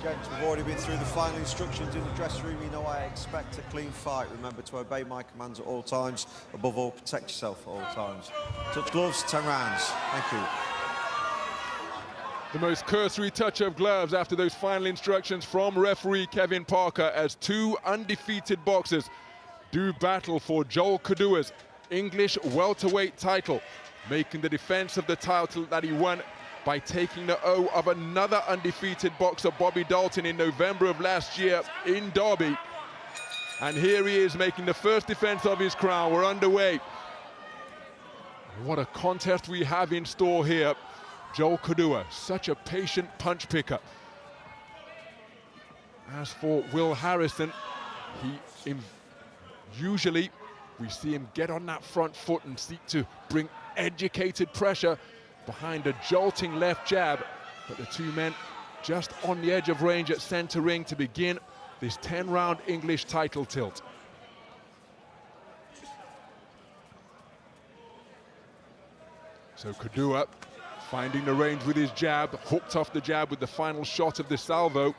Gents, we've already been through the final instructions in the dressing room. You know I expect a clean fight. Remember to obey my commands at all times. Above all, protect yourself at all times. Touch gloves, 10 rounds. Thank you. The most cursory touch of gloves after those final instructions from referee Kevin Parker, as two undefeated boxers do battle for Joel Kodua's English welterweight title, making the defense of the title that he won by taking the O of another undefeated boxer, Bobby Dalton, in November of last year in Derby. And here he is making the first defense of his crown. We're underway. What a contest we have in store here. Joel Kodua, such a patient punch picker. As for Will Harrison, usually we see him get on that front foot and seek to bring educated pressure behind a jolting left jab, but the two men just on the edge of range at center ring to begin this 10-round English title tilt. So Kodua finding the range with his jab, hooked off the jab with the final shot of the salvo.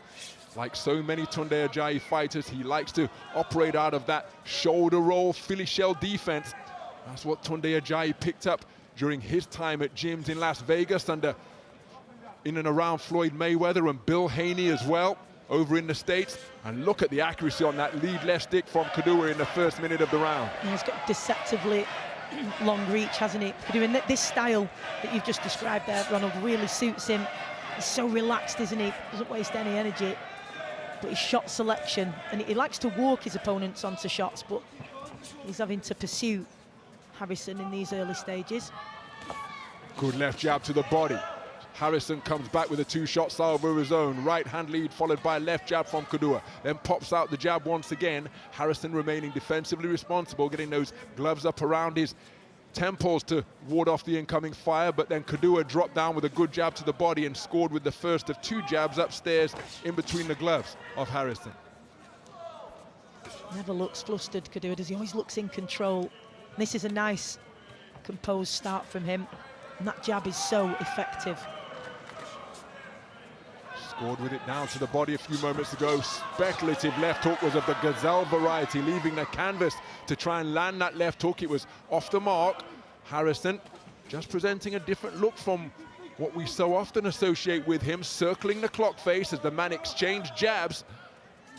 Like so many Tunde Ajayi fighters, he likes to operate out of that shoulder roll, Philly shell defense. That's what Tunde Ajayi picked up during his time at gyms in Las Vegas in and around Floyd Mayweather and Bill Haney as well over in the States. And look at the accuracy on that lead left stick from Kodua in the first minute of the round. Yeah, he's got deceptively long reach, hasn't he? Kodua, this style that you've just described there, Ronald, really suits him. He's so relaxed, isn't he? Doesn't waste any energy. But his shot selection, and he likes to walk his opponents onto shots, but he's having to pursue Harrison in these early stages. Good left jab to the body. Harrison comes back with a two-shot salvo of his own. Right hand lead followed by a left jab from Kodua. Then pops out the jab once again. Harrison remaining defensively responsible, getting those gloves up around his temples to ward off the incoming fire, but then Kodua dropped down with a good jab to the body and scored with the first of two jabs upstairs in between the gloves of Harrison. Never looks flustered, Kodua, does he? Always looks in control. This is a nice, composed start from him, and that jab is so effective. Scored with it down to the body a few moments ago. Speculative left hook was of the gazelle variety, leaving the canvas to try and land that left hook. It was off the mark. Harrison just presenting a different look from what we so often associate with him, circling the clock face as the man exchanged jabs.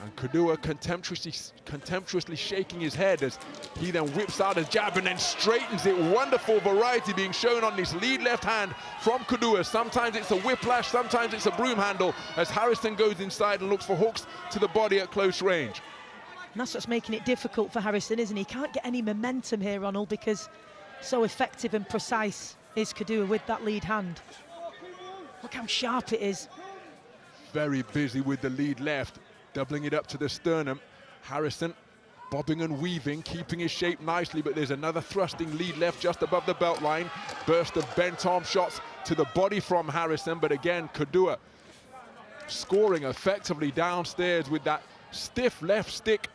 And Kodua contemptuously shaking his head as he then whips out a jab and then straightens it. Wonderful variety being shown on this lead left hand from Kodua. Sometimes it's a whiplash, sometimes it's a broom handle, as Harrison goes inside and looks for hooks to the body at close range. And that's what's making it difficult for Harrison, isn't he? He can't get any momentum here, Ronald, because so effective and precise is Kodua with that lead hand. Look how sharp it is. Very busy with the lead left, doubling it up to the sternum. Harrison bobbing and weaving, keeping his shape nicely, but there's another thrusting lead left just above the belt line. Burst of bent arm shots to the body from Harrison, but again, Kodua scoring effectively downstairs with that stiff left stick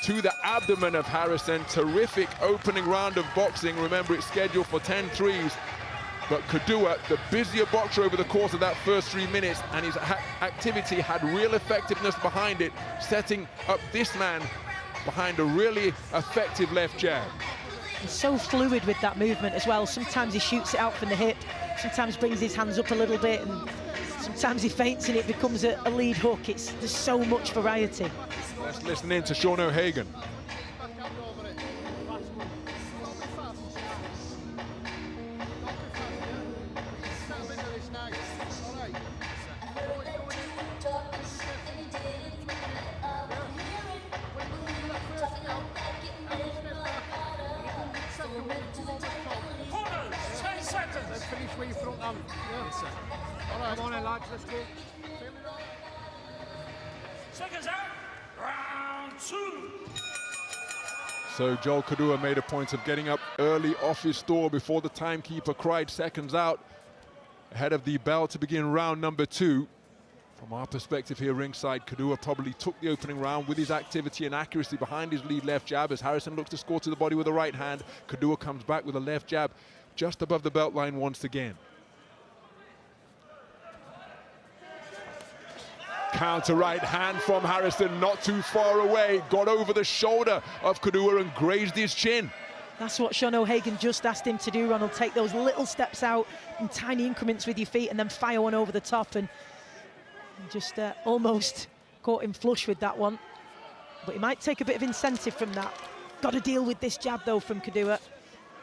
to the abdomen of Harrison. Terrific opening round of boxing. Remember, it's scheduled for 10 threes. But Kodua, the busier boxer over the course of that first 3 minutes, and his activity had real effectiveness behind it, setting up this man behind a really effective left jab. He's so fluid with that movement as well. Sometimes he shoots it out from the hip, sometimes brings his hands up a little bit, and sometimes he feints and it becomes a lead hook. There's so much variety. Let's listen in to Sean O'Hagan. Seconds out, round two. So Joel Kodua made a point of getting up early off his store before the timekeeper cried seconds out, ahead of the bell to begin round number 2. From our perspective here ringside, Kodua probably took the opening round with his activity and accuracy behind his lead left jab as Harrison looks to score to the body with the right hand. Kodua comes back with a left jab just above the belt line once again. Counter right hand from Harrison, not too far away. Got over the shoulder of Kodua and grazed his chin. That's what Sean O'Hagan just asked him to do, Ronald. Take those little steps out in tiny increments with your feet and then fire one over the top, and just almost caught him flush with that one. But he might take a bit of incentive from that. Got to deal with this jab, though, from Kodua.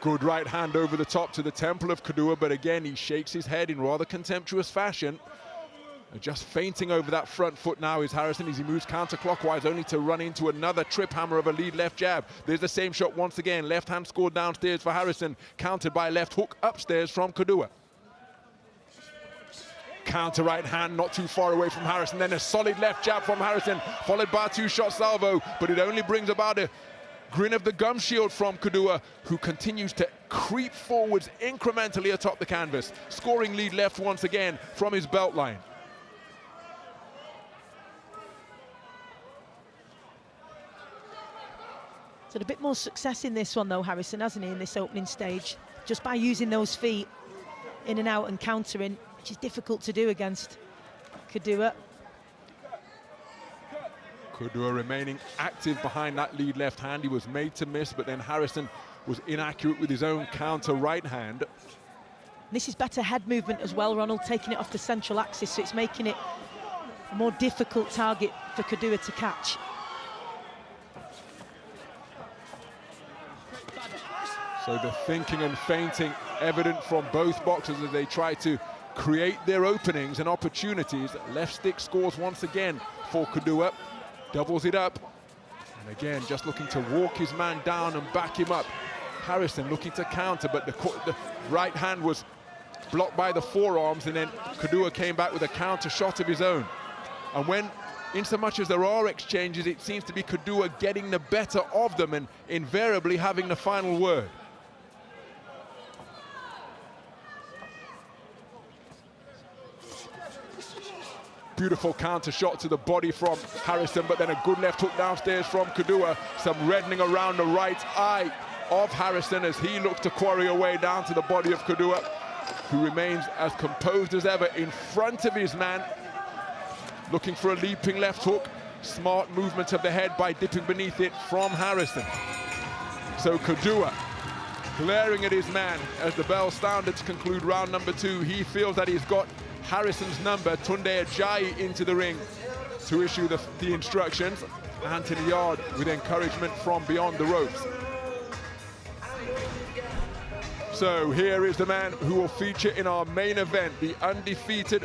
Good right hand over the top to the temple of Kodua, but again, he shakes his head in rather contemptuous fashion. Just feinting over that front foot now is Harrison as he moves counterclockwise, only to run into another trip hammer of a lead left jab. There's the same shot once again. Left hand scored downstairs for Harrison, countered by a left hook upstairs from Kodua. Counter right hand not too far away from Harrison, then a solid left jab from Harrison, followed by a two-shot salvo, but it only brings about a grin of the gum shield from Kodua, who continues to creep forwards incrementally atop the canvas, scoring lead left once again from his belt line. He's had a bit more success in this one, though, Harrison, hasn't he, in this opening stage, just by using those feet in and out and countering, which is difficult to do against Kodua. Kodua remaining active behind that lead left hand. He was made to miss, but then Harrison was inaccurate with his own counter right hand. This is better head movement as well, Ronald, taking it off the central axis, so it's making it a more difficult target for Kodua to catch. So the thinking and feinting evident from both boxers as they try to create their openings and opportunities. Left stick scores once again for Kodua, doubles it up, and again just looking to walk his man down and back him up. Harrison looking to counter, but the right hand was blocked by the forearms, and then Kodua came back with a counter shot of his own. And when, in so much as there are exchanges, it seems to be Kodua getting the better of them and invariably having the final word. Beautiful counter shot to the body from Harrison, but then a good left hook downstairs from Kodua. Some reddening around the right eye of Harrison as he looks to quarry away down to the body of Kodua, who remains as composed as ever in front of his man, looking for a leaping left hook. Smart movement of the head by dipping beneath it from Harrison. So Kodua glaring at his man as the bell sounded to conclude round number 2. He feels that he's got Harrison's number. Tunde Ajayi into the ring to issue the instructions. Anthony Yard with encouragement from beyond the ropes. So here is the man who will feature in our main event, the undefeated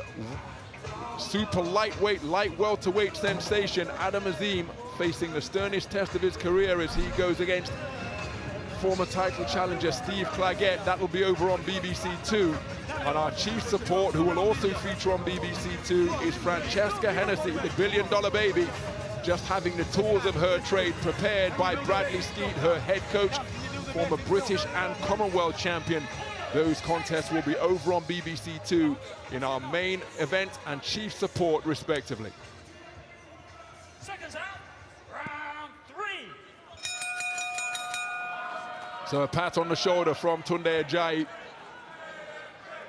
super lightweight, light welterweight sensation Adam Azim, facing the sternest test of his career as he goes against former title challenger Steve Claggett. That will be over on BBC Two. And our chief support, who will also feature on BBC Two, is Francesca Hennessy, the billion-dollar baby, just having the tools of her trade prepared by Bradley Skeet, her head coach, former British and Commonwealth champion. Those contests will be over on BBC Two in our main event and chief support, respectively. Seconds out, round 3. So a pat on the shoulder from Tunde Ajayi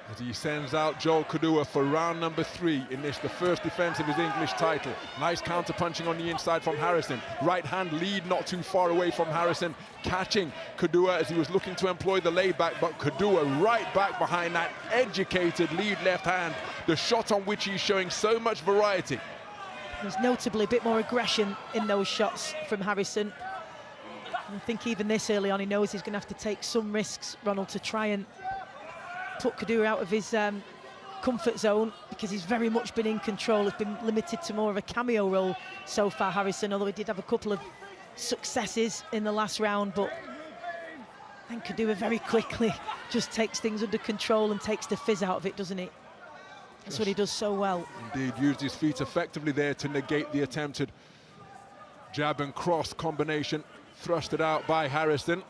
as he sends out Joel Kodua for round number 3 in this, the first defense of his English title. Nice counter punching on the inside from Harrison. Right hand lead not too far away from Harrison, catching Kodua as he was looking to employ the layback, but Kodua right back behind that educated lead left hand, the shot on which he's showing so much variety. There's notably a bit more aggression in those shots from Harrison. I think even this early on, he knows he's going to have to take some risks, Ronald, to try and put Kodua out of his comfort zone, because he's very much been in control. Has been limited to more of a cameo role so far, Harrison, although he did have a couple of successes in the last round, but then Kodua very quickly just takes things under control and takes the fizz out of it, doesn't he? That's what he does so well. Indeed, used his feet effectively there to negate the attempted jab and cross combination, thrusted out by Harrison.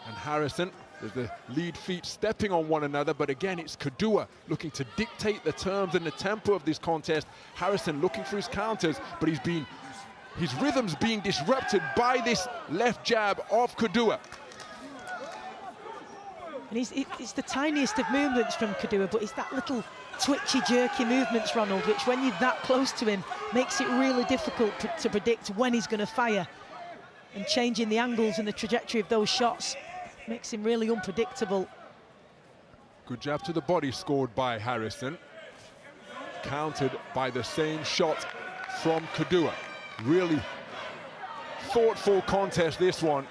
And Harrison, there's the lead feet stepping on one another, but again, it's Kodua looking to dictate the terms and the tempo of this contest. Harrison looking for his counters, but his rhythm's being disrupted by this left jab of Kodua. And it's the tiniest of movements from Kodua, but it's that little twitchy, jerky movements, Ronald, which when you're that close to him makes it really difficult to predict when he's going to fire. And changing the angles and the trajectory of those shots makes him really unpredictable. Good jab to the body scored by Harrison. Countered by the same shot from Kodua. Really thoughtful contest, this one.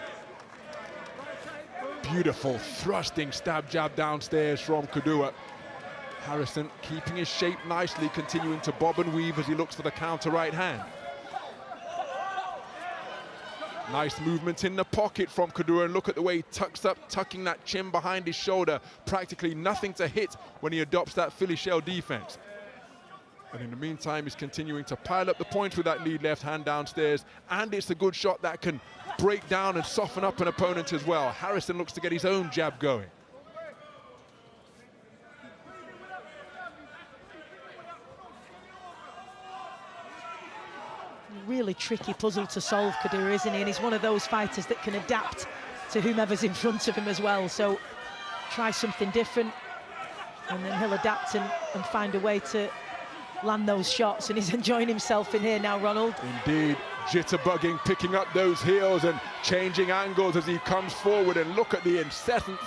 Beautiful thrusting stab jab downstairs from Kodua. Harrison keeping his shape nicely, continuing to bob and weave as he looks for the counter right hand. Nice movement in the pocket from Kodua, and look at the way he tucks up, tucking that chin behind his shoulder. Practically nothing to hit when he adopts that Philly shell defense. And in the meantime, he's continuing to pile up the points with that lead left hand downstairs, and it's a good shot that can break down and soften up an opponent as well. Harrison looks to get his own jab going. Really tricky puzzle to solve, Kodua, isn't he? And he's one of those fighters that can adapt to whomever's in front of him as well. So try something different, and then he'll adapt and find a way to land those shots, and he's enjoying himself in here now, Ronald. Indeed, jitterbugging, picking up those heels and changing angles as he comes forward, and look at the incessant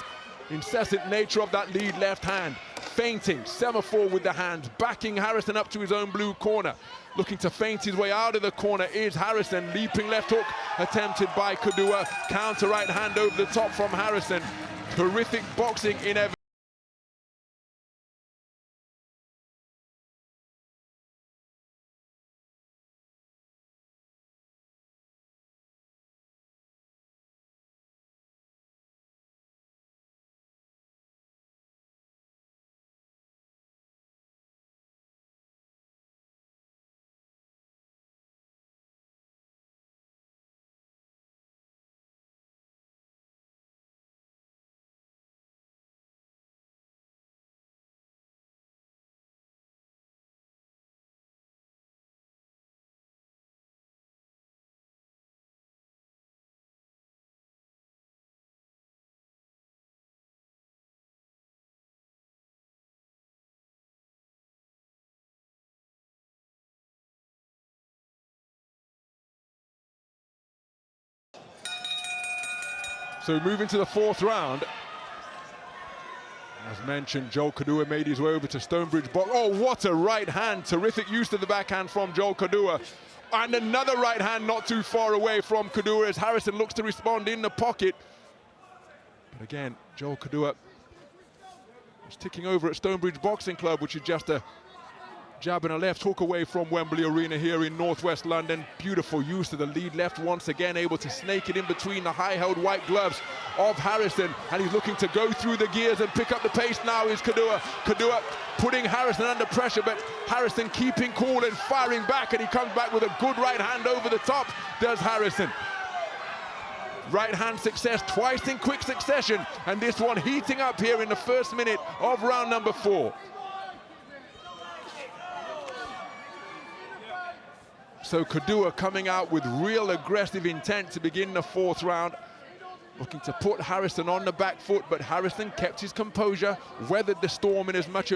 nature of that lead left hand. Feinting, semaphore with the hands, backing Harrison up to his own blue corner. Looking to feint his way out of the corner is Harrison. Leaping left hook attempted by Kodua. Counter right hand over the top from Harrison. Terrific boxing in evidence. So moving to the fourth round. As mentioned, Joel Kodua made his way over to Stonebridge box. Oh, what a right hand. Terrific use of the backhand from Joel Kodua. And another right hand not too far away from Kodua as Harrison looks to respond in the pocket. But again, Joel Kodua is ticking over at Stonebridge Boxing Club, which is just a jab and a left hook away from Wembley Arena here in northwest London. Beautiful use of the lead left once again, able to snake it in between the high-held white gloves of Harrison, and he's looking to go through the gears and pick up the pace now is Kodua. Kodua putting Harrison under pressure, but Harrison keeping cool and firing back, and he comes back with a good right hand over the top, does Harrison. Right hand success twice in quick succession, and this one heating up here in the first minute of round number 4. So Kodua coming out with real aggressive intent to begin the fourth round, looking to put Harrison on the back foot, but Harrison kept his composure, weathered the storm in as much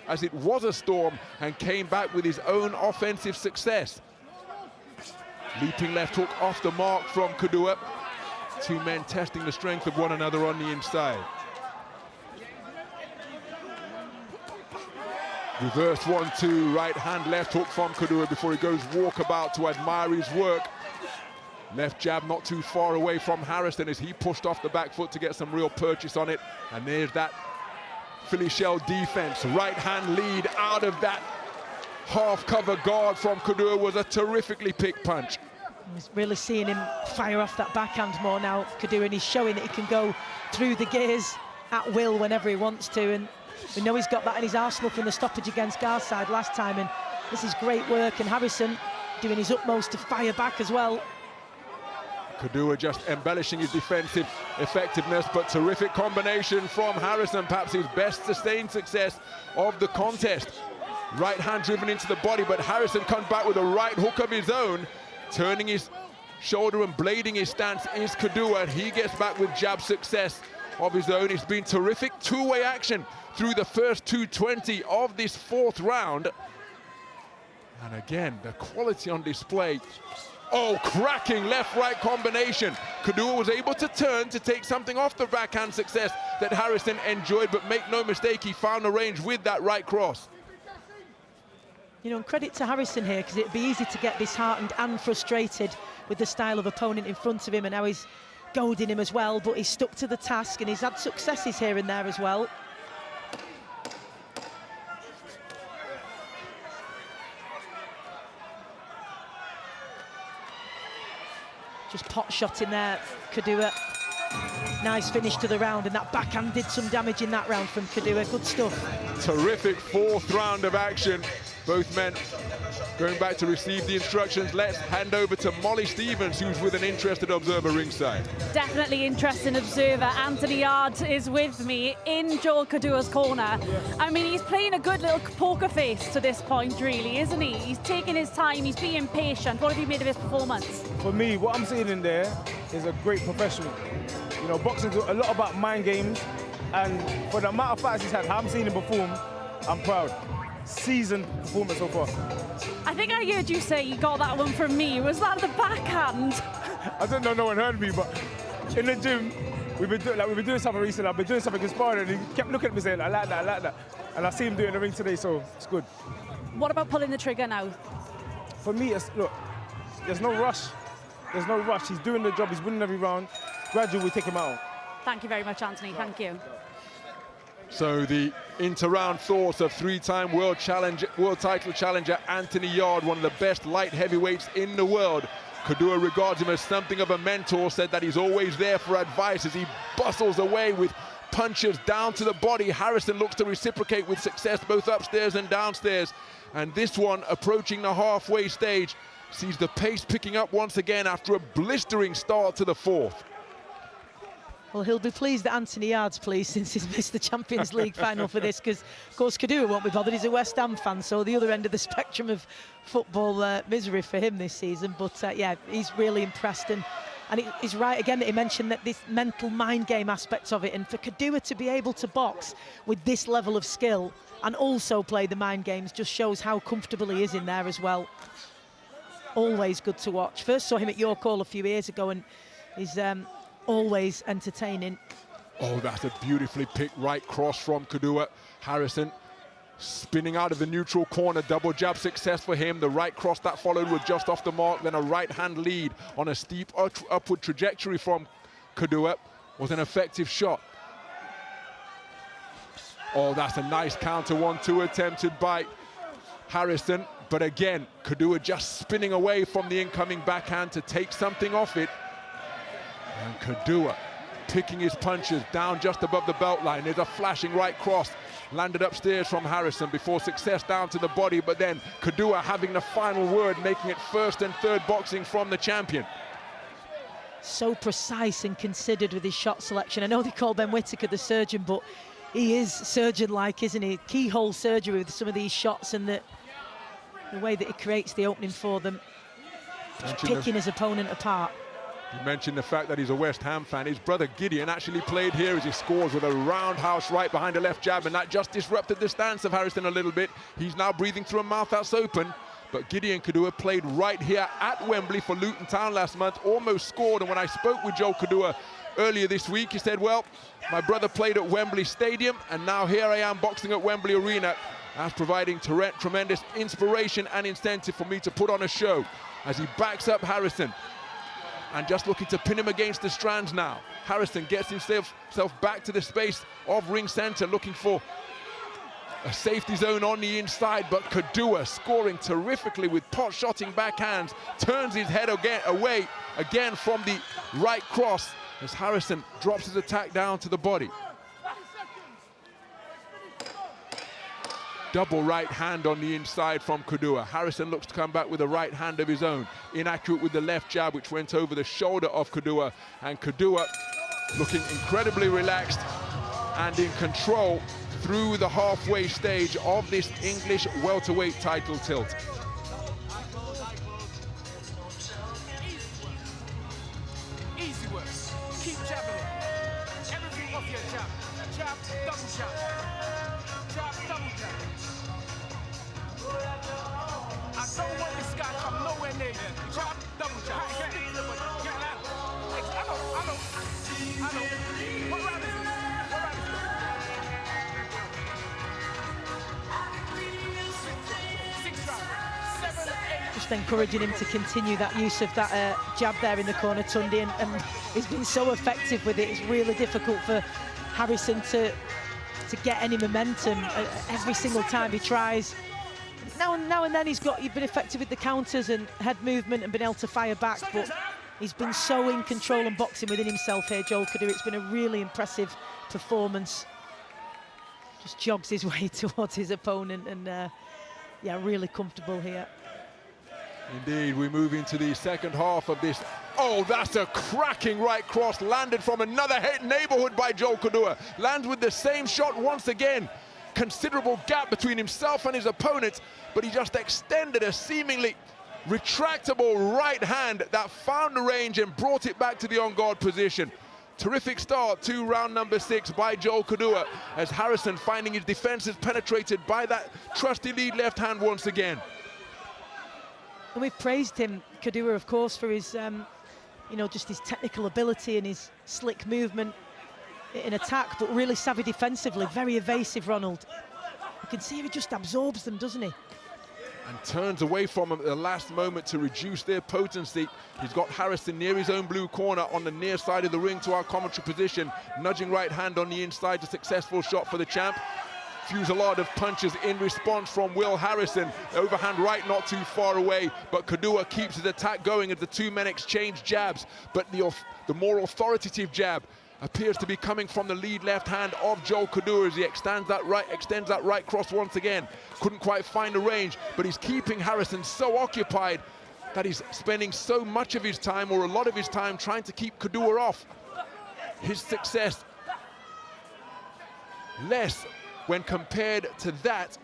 as it was a storm, and came back with his own offensive success. Leaping left hook off the mark from Kodua. Two men testing the strength of one another on the inside. Reverse 1-2, right hand left hook from Kodua before he goes walkabout to admire his work. Left jab not too far away from Harrison as he pushed off the back foot to get some real purchase on it. And there's that Philly shell defense. Right hand lead out of that half cover guard from Kodua was a terrifically picked punch. He's really seeing him fire off that backhand more now, Kodua, and he's showing that he can go through the gears at will whenever he wants to. And we know he's got that in his arsenal from the stoppage against Garside last time, and this is great work, and Harrison doing his utmost to fire back as well. Kodua just embellishing his defensive effectiveness, but terrific combination from Harrison, perhaps his best sustained success of the contest. Right hand driven into the body, but Harrison comes back with a right hook of his own, turning his shoulder and blading his stance is Kodua, and he gets back with jab success of his own. It's been terrific two-way action through the first 220 of this fourth round. And again, the quality on display. Oh, cracking left-right combination. Kodua was able to turn to take something off the backhand success that Harrison enjoyed, but make no mistake, he found the range with that right cross. You know, and credit to Harrison here, because it'd be easy to get disheartened and frustrated with the style of opponent in front of him, and now he's goading him as well, but he's stuck to the task and he's had successes here and there as well. Just pot shot in there, Kodua. Nice finish to the round, and that backhand did some damage in that round from Kodua. Good stuff. Terrific fourth round of action. Both men going back to receive the instructions. Let's hand over to Molly Stevens, who's with an interested observer ringside. Definitely interesting observer. Anthony Yard is with me in Joel Kodua's corner. I mean, he's playing a good little poker face to this point, really, isn't he? He's taking his time, he's being patient. What have you made of his performance? For me, what I'm seeing in there is a great professional. You know, boxing's a lot about mind games, and for the amount of fights he's had, how I'm seeing him perform, I'm proud. Seasoned performance so far. I think I heard you say you got that one from me. Was that the backhand? I don't know, no one heard me, but in the gym, we've been doing something recently. I've been doing something inspiring, and he kept looking at me saying, I like that, I like that. And I see him do it in the ring today, so it's good. What about pulling the trigger now? For me, look, there's no rush. There's no rush. He's doing the job, he's winning every round. Gradually, we take him out. Thank you very much, Anthony. Thank you. So the inter-round thoughts of three-time world title challenger Anthony Yard, one of the best light heavyweights in the world. Kodua regards him as something of a mentor, said that he's always there for advice as he bustles away with punches down to the body. Harrison looks to reciprocate with success both upstairs and downstairs. And this one, approaching the halfway stage, sees the pace picking up once again after a blistering start to the fourth. Well, he'll be pleased that Anthony Yard's pleased since he's missed the Champions League final for this, because, of course, Kodua won't be bothered. He's a West Ham fan, so the other end of the spectrum of football misery for him this season. But, yeah, he's really impressed. And he's right, again, that he mentioned that this mental mind game aspect of it. And for Kodua to be able to box with this level of skill and also play the mind games just shows how comfortable he is in there as well. Always good to watch. First saw him at York Hall a few years ago, and he's always entertaining. Oh, that's a beautifully picked right cross from Kodua. Harrison spinning out of the neutral corner, double jab success for him. The right cross that followed was just off the mark, then a right hand lead on a steep upward trajectory from Kodua was an effective shot. Oh, that's a nice counter 1-2 attempted by Harrison, but again, Kodua just spinning away from the incoming backhand to take something off it. And Kodua picking his punches down just above the belt line. There's a flashing right cross landed upstairs from Harrison before success down to the body, but then Kodua having the final word, making it first and third boxing from the champion. So precise and considered with his shot selection. I know they call Ben Whittaker the surgeon, but he is surgeon-like, isn't he? Keyhole surgery with some of these shots and the way that he creates the opening for them. Just picking his opponent apart. You mentioned the fact that he's a West Ham fan. His brother Gideon actually played here as he scores with a roundhouse right behind a left jab, and that just disrupted the stance of Harrison a little bit. He's now breathing through a mouth that's open. But Gideon Kodua played right here at Wembley for Luton Town last month, almost scored. And when I spoke with Joel Kodua earlier this week, he said, well, my brother played at Wembley Stadium, and now here I am boxing at Wembley Arena. That's providing tremendous inspiration and incentive for me to put on a show as he backs up Harrison. And just looking to pin him against the strands now. Harrison gets himself back to the space of ring center, looking for a safety zone on the inside, but Kodua scoring terrifically with pot-shotting backhands, turns his head away again from the right cross as Harrison drops his attack down to the body. Double right hand on the inside from Kodua. Harrison looks to come back with a right hand of his own. Inaccurate with the left jab, which went over the shoulder of Kodua. And Kodua looking incredibly relaxed and in control through the halfway stage of this English welterweight title tilt. Easy work. Keep jabbing it. Everything off your jab. Jab, double jab. jab, double jab. I don't want this guy to come nowhere near you. Jab, double jab. Stick to the body. Get out. I know. What round is it? Six round. 7, 8. Just encouraging him to continue that use of that jab there in the corner, Tundi, and he's been so effective with it. It's really difficult for Harrison to get any momentum every single time he tries. Now and then he's been effective with the counters and head movement and been able to fire back, but he's been so in control and boxing within himself here, Joel Kodua. It's been a really impressive performance. Just jogs his way towards his opponent and yeah, really comfortable here. Indeed, we move into the second half of this. Oh, that's a cracking right cross, landed from another neighborhood by Joel Kodua. Lands with the same shot once again. Considerable gap between himself and his opponent, but he just extended a seemingly retractable right hand that found the range and brought it back to the on-guard position. Terrific start to round number 6 by Joel Kodua, as Harrison, finding his defenses penetrated by that trusty lead left hand once again. And we've praised him, Kodua, of course, for his, you know, just his technical ability and his slick movement in attack, but really savvy defensively, very evasive, Ronald. You can see he just absorbs them, doesn't he? And turns away from him at the last moment to reduce their potency. He's got Harrison near his own blue corner on the near side of the ring to our commentary position, nudging right hand on the inside, a successful shot for the champ. Fusillade of punches in response from Will Harrison. Overhand right not too far away, but Kodua keeps his attack going as the two men exchange jabs. But the more authoritative jab appears to be coming from the lead left hand of Joel Kodua as he extends that right cross once again. Couldn't quite find the range, but he's keeping Harrison so occupied that he's spending so much of his time, or a lot of his time, trying to keep Kodua off. His success less when compared to that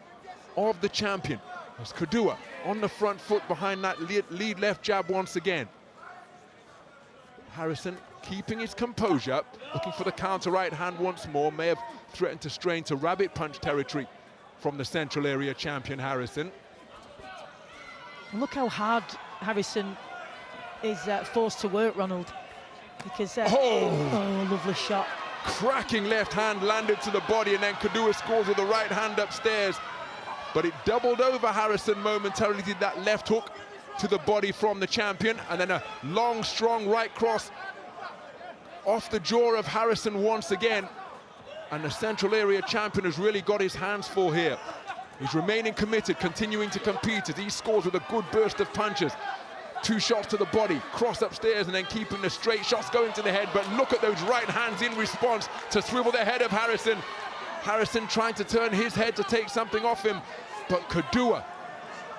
of the champion, as Kodua on the front foot behind that lead left jab once again. Harrison keeping his composure, looking for the counter right hand once more, may have threatened to strain to rabbit punch territory from the central area champion Harrison. Look how hard Harrison is forced to work, Ronald, because oh, lovely shot. Cracking left hand landed to the body, and then Kodua scores with the right hand upstairs. But it doubled over Harrison momentarily, did that left hook to the body from the champion, and then a long, strong right cross off the jaw of Harrison once again. And the central area champion has really got his hands full here. He's remaining committed, continuing to compete as he scores with a good burst of punches. 2 shots to the body, cross upstairs, and then keeping the straight shots going to the head. But look at those right hands in response to swivel the head of Harrison. Harrison trying to turn his head to take something off him, but Kodua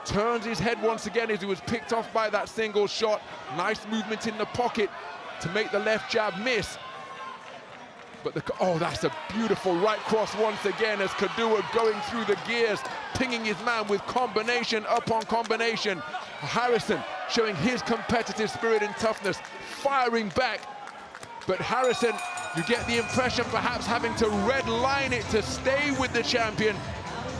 turns his head once again as he was picked off by that single shot. Nice movement in the pocket to make the left jab miss. But oh, that's a beautiful right cross once again as Kodua going through the gears, pinging his man with combination upon combination. Harrison showing his competitive spirit and toughness, firing back. But Harrison, you get the impression perhaps having to red line it to stay with the champion.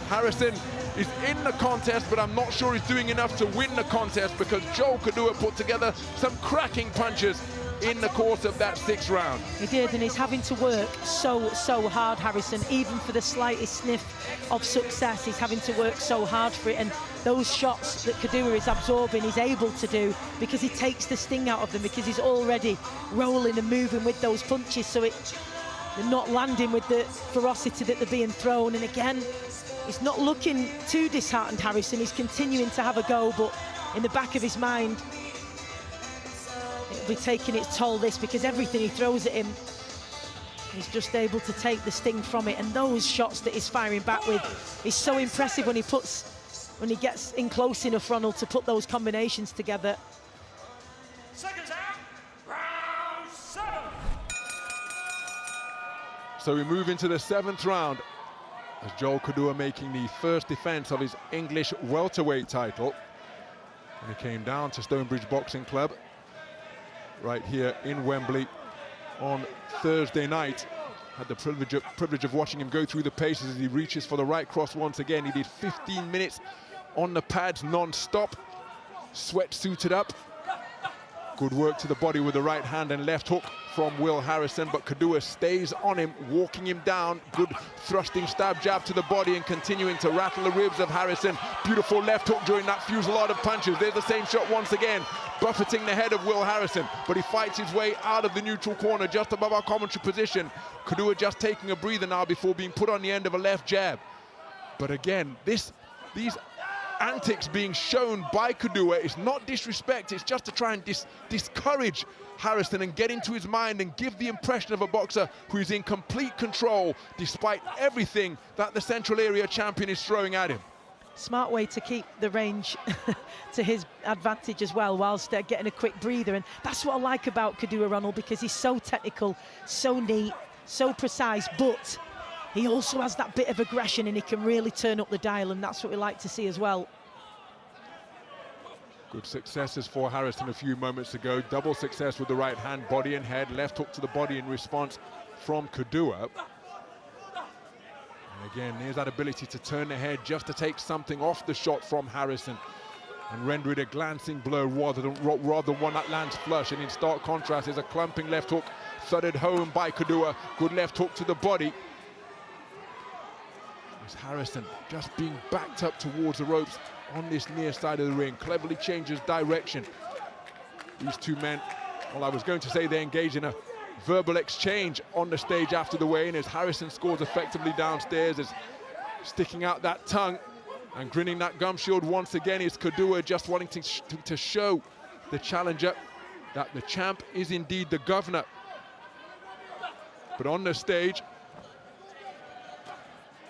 Harrison is in the contest, but I'm not sure he's doing enough to win the contest, because Joel Kodua put together some cracking punches in the course of that 6th round. He did, and he's having to work so hard, Harrison, even for the slightest sniff of success. He's having to work so hard for it, and those shots that Kodua is absorbing, he's able to do because he takes the sting out of them, because he's already rolling and moving with those punches, so they're not landing with the ferocity that they're being thrown. And again, he's not looking too disheartened, Harrison. He's continuing to have a go, but in the back of his mind, it'll be taking its toll, this, because everything he throws at him, he's just able to take the sting from it. And those shots that he's firing back with is so impressive when he gets in close enough, Ronald, to put those combinations together. Seconds out, round 7. So we move into the 7th round as Joel Kodua making the first defense of his English welterweight title. And he came down to Stonebridge Boxing Club right here in Wembley on Thursday night Had the privilege of watching him go through the paces as he reaches for the right cross once again. He did 15 minutes on the pads non-stop. Sweat suited up. Good work to the body with the right hand and left hook from Will Harrison, but Kodua stays on him, walking him down. Good thrusting stab jab to the body and continuing to rattle the ribs of Harrison. Beautiful left hook during that fusillade of punches. There's the same shot once again, buffeting the head of Will Harrison, but he fights his way out of the neutral corner just above our commentary position. Kodua just taking a breather now before being put on the end of a left jab. But again, these antics being shown by Kodua is not disrespect, it's just to try and discourage Harrison and get into his mind and give the impression of a boxer who is in complete control despite everything that the Central Area champion is throwing at him. Smart way to keep the range to his advantage as well, whilst getting a quick breather. And that's what I like about Kodua, Ronald, because he's so technical, so neat, so precise, but he also has that bit of aggression and he can really turn up the dial, and that's what we like to see as well. Good successes for Harrison a few moments ago. Double success with the right hand, body and head. Left hook to the body in response from Kodua. And again, there's that ability to turn the head just to take something off the shot from Harrison and render it a glancing blow rather than one that lands flush. And in stark contrast, there's a clumping left hook thudded home by Kodua. Good left hook to the body. As Harrison just being backed up towards the ropes on this near side of the ring, cleverly changes direction. These two men, well, I was going to say they engage in a verbal exchange on the stage after the weigh-in as Harrison scores effectively downstairs, as sticking out that tongue and grinning that gum shield once again is Kodua, just wanting to show the challenger that the champ is indeed the governor. But on the stage,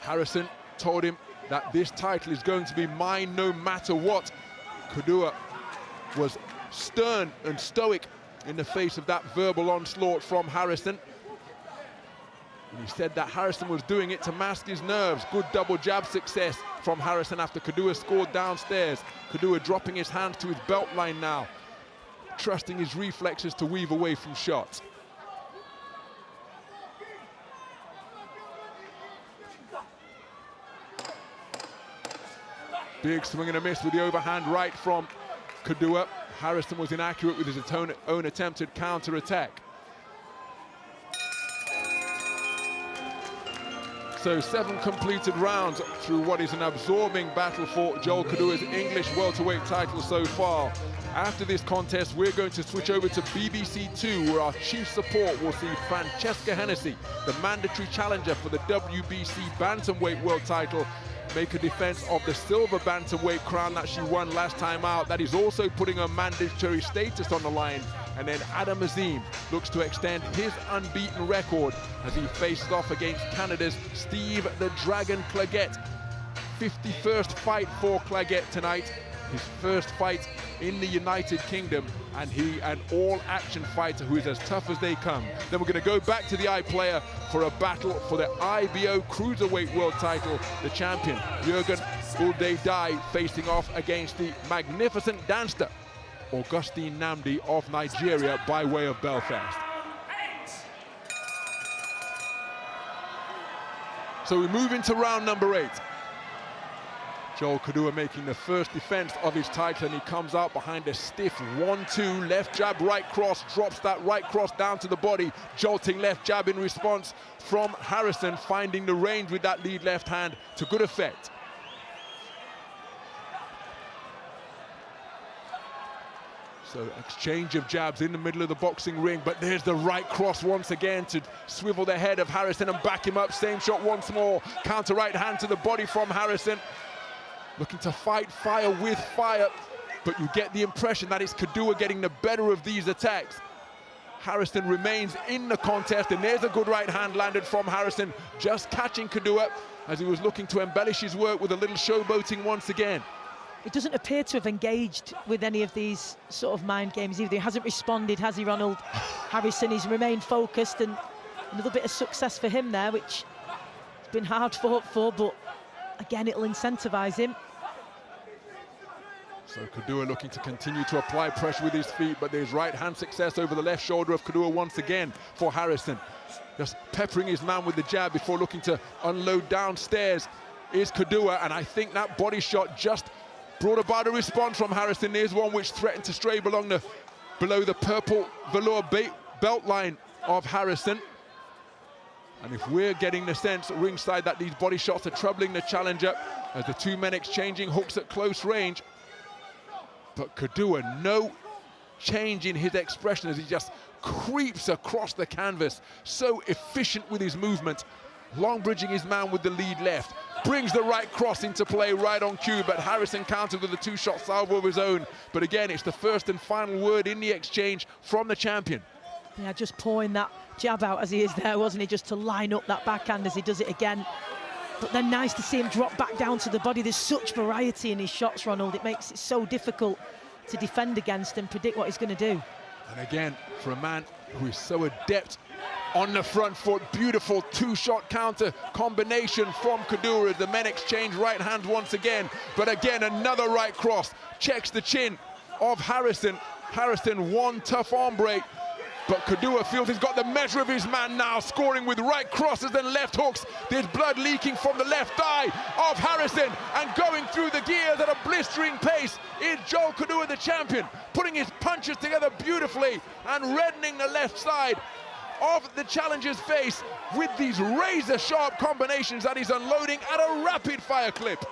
Harrison told him that this title is going to be mine no matter what. Kodua was stern and stoic in the face of that verbal onslaught from Harrison. And he said that Harrison was doing it to mask his nerves. Good double jab success from Harrison after Kodua scored downstairs. Kodua dropping his hands to his belt line now, trusting his reflexes to weave away from shots. Big swing and a miss with the overhand right from Kodua. Harrison was inaccurate with his own attempted counter-attack. So 7 completed rounds through what is an absorbing battle for Joel Kodua's English welterweight title so far. After this contest, we're going to switch over to BBC 2, where our chief support will see Francesca Hennessy, the mandatory challenger for the WBC bantamweight world title, make a defense of the silver bantamweight crown that she won last time out. That is also putting her mandatory status on the line. And then Adam Azim looks to extend his unbeaten record as he faces off against Canada's Steve the Dragon Claggett. 51st fight for Claggett tonight, his first fight in the United Kingdom, and he an all-action fighter who is as tough as they come. Then we're going to go back to the iPlayer for a battle for the IBO Cruiserweight World title. The champion, Jürgen Uldedai, facing off against the magnificent dancer, Augustine Namdi of Nigeria, by way of Belfast. So we move into round number 8. Joel Kodua making the first defense of his title, and he comes out behind a stiff 1-2, left jab, right cross, drops that right cross down to the body, jolting left jab in response from Harrison, finding the range with that lead left hand to good effect. So exchange of jabs in the middle of the boxing ring, but there's the right cross once again to swivel the head of Harrison and back him up. Same shot once more, counter right hand to the body from Harrison. Looking to fight fire with fire, but you get the impression that it's Kodua getting the better of these attacks. Harrison remains in the contest, and there's a good right hand landed from Harrison, just catching Kodua as he was looking to embellish his work with a little showboating once again. He doesn't appear to have engaged with any of these sort of mind games either. He hasn't responded, has he, Ronald? Harrison, he's remained focused, and another bit of success for him there, which has been hard fought for, but again, it'll incentivise him. So Kodua looking to continue to apply pressure with his feet, but there's right-hand success over the left shoulder of Kodua once again for Harrison. Just peppering his man with the jab before looking to unload downstairs is Kodua, and I think that body shot just brought about a response from Harrison. There's one which threatened to stray below the purple velour belt line of Harrison. And if we're getting the sense at ringside that these body shots are troubling the challenger as the two men exchanging hooks at close range. But Kodua, no change in his expression as he just creeps across the canvas. So efficient with his movement. Long bridging his man with the lead left. Brings the right cross into play right on cue, but Harrison countered with a two-shot salvo of his own. But again, it's the first and final word in the exchange from the champion. Yeah, just pouring that jab out as he is there, wasn't he? Just to line up that backhand as he does it again. But then nice to see him drop back down to the body. There's such variety in his shots, Ronald. It makes it so difficult to defend against and predict what he's going to do. And again, for a man who is so adept on the front foot, beautiful two-shot counter combination from Kodua as the men exchange right hands once again. But again, another right cross, checks the chin of Harrison. Harrison, one tough arm break. But Kodua feels he's got the measure of his man now, scoring with right crosses and left hooks. There's blood leaking from the left thigh of Harrison, and going through the gears at a blistering pace is Joel Kodua, the champion, putting his punches together beautifully and reddening the left side of the challenger's face with these razor-sharp combinations that he's unloading at a rapid-fire clip.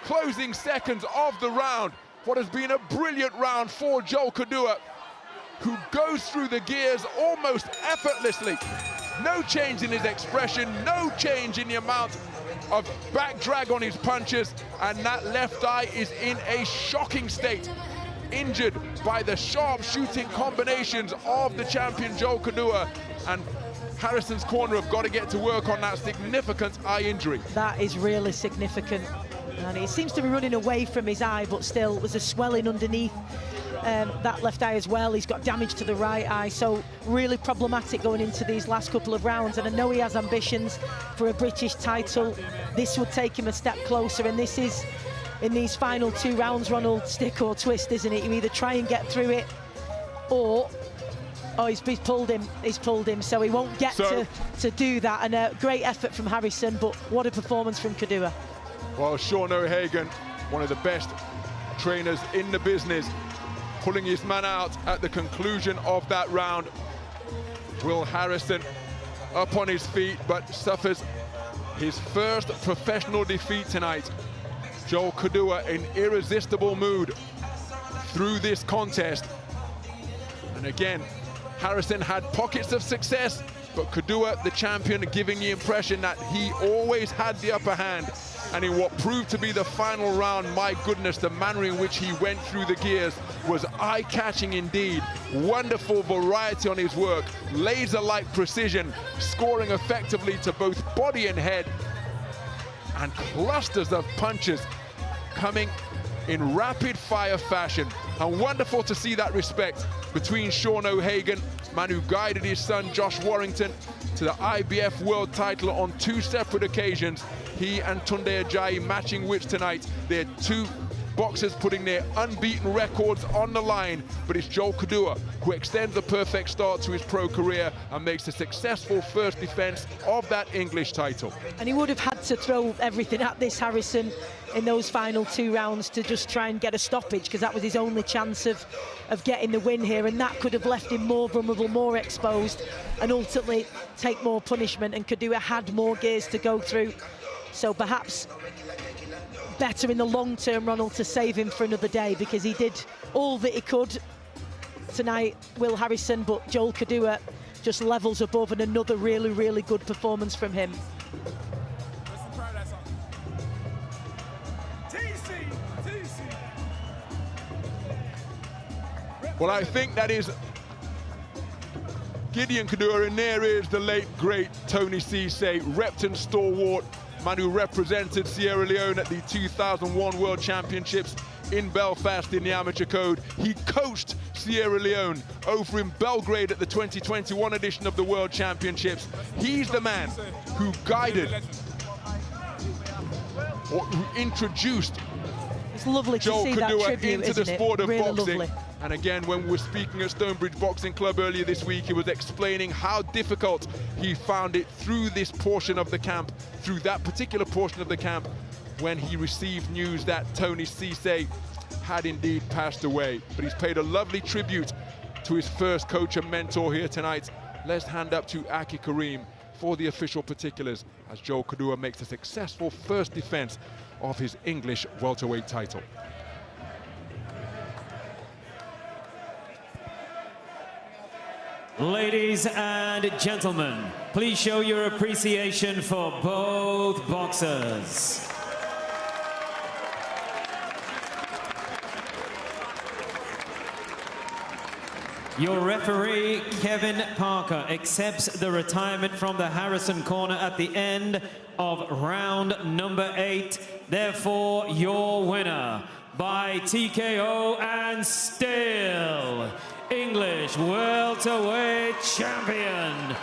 Closing seconds of the round. What has been a brilliant round for Joel Kodua, who goes through the gears almost effortlessly. No change in his expression, no change in the amount of back drag on his punches, and that left eye is in a shocking state, injured by the sharp shooting combinations of the champion Joel Kodua, and Harrison's corner have got to get to work on that significant eye injury. That is really significant, and it seems to be running away from his eye, but still there's a swelling underneath that left eye as well. He's got damage to the right eye, so really problematic going into these last couple of rounds. And I know he has ambitions for a British title. This would take him a step closer, and this is, in these final two rounds, Ronald, stick or twist, isn't it? You either try and get through it, or he's pulled him, so he won't get to do that. And a great effort from Harrison, but what a performance from Kodua. Well, Sean O'Hagan, one of the best trainers in the business, pulling his man out at the conclusion of that round. Will Harrison up on his feet, but suffers his first professional defeat tonight. Joel Kodua in irresistible mood through this contest. And again, Harrison had pockets of success, but Kodua, the champion, giving the impression that he always had the upper hand. And in what proved to be the final round, my goodness, the manner in which he went through the gears was eye-catching indeed. Wonderful variety on his work, laser-like precision, scoring effectively to both body and head, and clusters of punches coming in rapid-fire fashion. And wonderful to see that respect between Sean O'Hagan, man who guided his son Josh Warrington to the IBF world title on two separate occasions. He and Tunde Ajayi matching wits tonight. They're two boxers putting their unbeaten records on the line, but it's Joel Kodua who extends a perfect start to his pro career and makes a successful first defense of that English title. And he would have had to throw everything at this Harrison in those final two rounds to just try and get a stoppage, because that was his only chance of getting the win here, and that could have left him more vulnerable, more exposed, and ultimately take more punishment, and Kodua had more gears to go through. So perhaps better in the long term, Ronald, to save him for another day, because he did all that he could tonight, Will Harrison, but Joel Kodua just levels above, and another really, really good performance from him. Well, I think that is Gideon Kodua, and there is the late, great Tony Cisse, Repton stalwart, man who represented Sierra Leone at the 2001 World Championships in Belfast in the amateur code. He coached Sierra Leone over in Belgrade at the 2021 edition of the World Championships. He's the man who guided, or who introduced It's lovely to Joel see that Kodua tribute, into the isn't sport it? of Really boxing. lovely. And again, when we were speaking at Stonebridge Boxing Club earlier this week, he was explaining how difficult he found it through this portion of the camp, through that particular portion of the camp, when he received news that Tony Cisse had indeed passed away. But he's paid a lovely tribute to his first coach and mentor here tonight. Let's hand up to Aki Karim for the official particulars as Joel Kodua makes a successful first defense of his English welterweight title. Ladies and gentlemen, please show your appreciation for both boxers. Your referee, Kevin Parker, accepts the retirement from the Harrison corner at the end of round number 8. Therefore, your winner by TKO and still English welterweight champion,